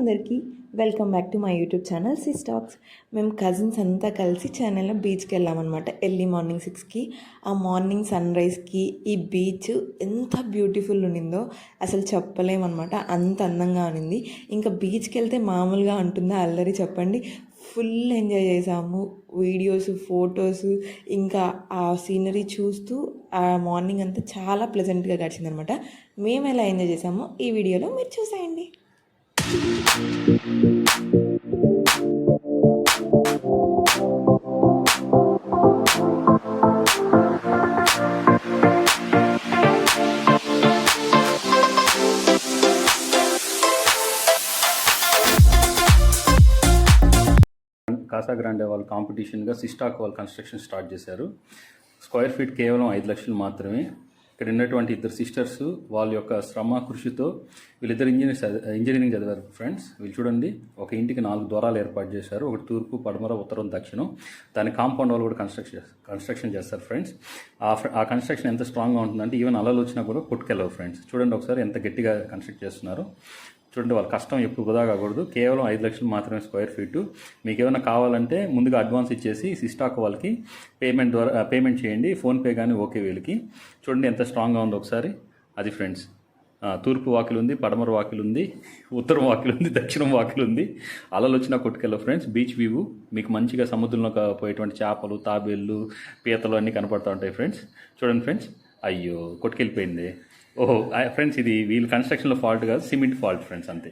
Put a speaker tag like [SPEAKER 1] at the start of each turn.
[SPEAKER 1] అందరికీ welcome back to my YouTube channel sis talks. మేము cousins అంతా కలిసి ఛానల్లో బీచ్కి వెళ్ళామన్నమాట. ఎర్లీ మార్నింగ్ 6కి. ఆ మార్నింగ్ సన్ రైజ్కి ఈ బీచ్ ఎంత బ్యూటిఫుల్ ఉండిందో అసలు చెప్పలేమన్నమాట. అంత అందంగా ఉన్నింది. ఇంకా బీచ్కి వెళ్తే మామూలుగా ఉంటుందా అల్లరి చెప్పండి. ఫుల్ ఎంజాయ్ చేసాము. వీడియోస్, ఫొటోస్, ఇంకా ఆ సీనరీ చూస్తూ ఆ మార్నింగ్ అంతా చాలా ప్లెజెంట్గా గడిచిందనమాట. మేము ఎలా ఎంజాయ్ చేసామో ఈ వీడియోలో మీరు చూసేయండి.
[SPEAKER 2] కాసా గ్రాండే వాళ్ళు కాంపిటీషన్గా సిస్టాక్ వాళ్ళు కన్స్ట్రక్షన్ స్టార్ట్ చేశారు. స్క్వేర్ ఫీట్ కేవలం 5 లక్షలు మాత్రమే. ఇక్కడ ఉన్నటువంటి ఇద్దరు సిస్టర్స్ వాళ్ళ యొక్క శ్రమ కృషితో వీళ్ళిద్దరు ఇంజనీరింగ్ చదివారు ఫ్రెండ్స్. వీళ్ళు చూడండి, ఒక ఇంటికి 4 ద్వారాలు ఏర్పాటు చేశారు. ఒకటి తూర్పు, పడమర, ఉత్తరం, దక్షిణం. దాని కాంపౌండ్ వాళ్ళు కూడా కన్స్ట్రక్షన్ చేస్తారు ఫ్రెండ్స్. ఆ కన్స్ట్రక్షన్ ఎంత స్ట్రాంగ్గా ఉంటుందంటే ఈవెన్ అలలు వచ్చినా కూడా కొట్టుకెళ్ళవు ఫ్రెండ్స్. చూడండి ఒకసారి ఎంత గట్టిగా కన్స్ట్రక్ట్ చేస్తున్నారు. చూడండి, వాళ్ళ కష్టం ఎప్పుడు వృధా కాకూడదు. కేవలం 5 లక్షలు మాత్రమే స్క్వేర్ ఫీటు. మీకు ఏమైనా కావాలంటే ముందుగా అడ్వాన్స్ ఇచ్చేసి సిస్టాక్ వాళ్ళకి పేమెంట్ చేయండి. ఫోన్పే కానీ ఓకే వీళ్ళకి. చూడండి ఎంత స్ట్రాంగ్గా ఉందో ఒకసారి. అది ఫ్రెండ్స్, తూర్పు వాకిలు ఉంది, పడమర వాకిలు ఉంది, ఉత్తరం వాకిలు ఉంది, దక్షిణం వాకిలు ఉంది. అలలు వచ్చినా కొట్టుకెళ్ళవు ఫ్రెండ్స్. బీచ్ వ్యూ మీకు మంచిగా సముద్రంలో పోయేటువంటి చేపలు, తాబేళ్ళు, పీతలు అన్నీ కనపడుతూ ఉంటాయి ఫ్రెండ్స్. చూడండి ఫ్రెండ్స్, అయ్యో కొట్టుకెళ్ళిపోయింది. ఓహో ఫ్రెండ్స్, ఇది వీళ్ళు కన్స్ట్రక్షన్లో ఫాల్ట్ కాదు, సిమెంట్ ఫాల్ట్ ఫ్రెండ్స్, అంతే.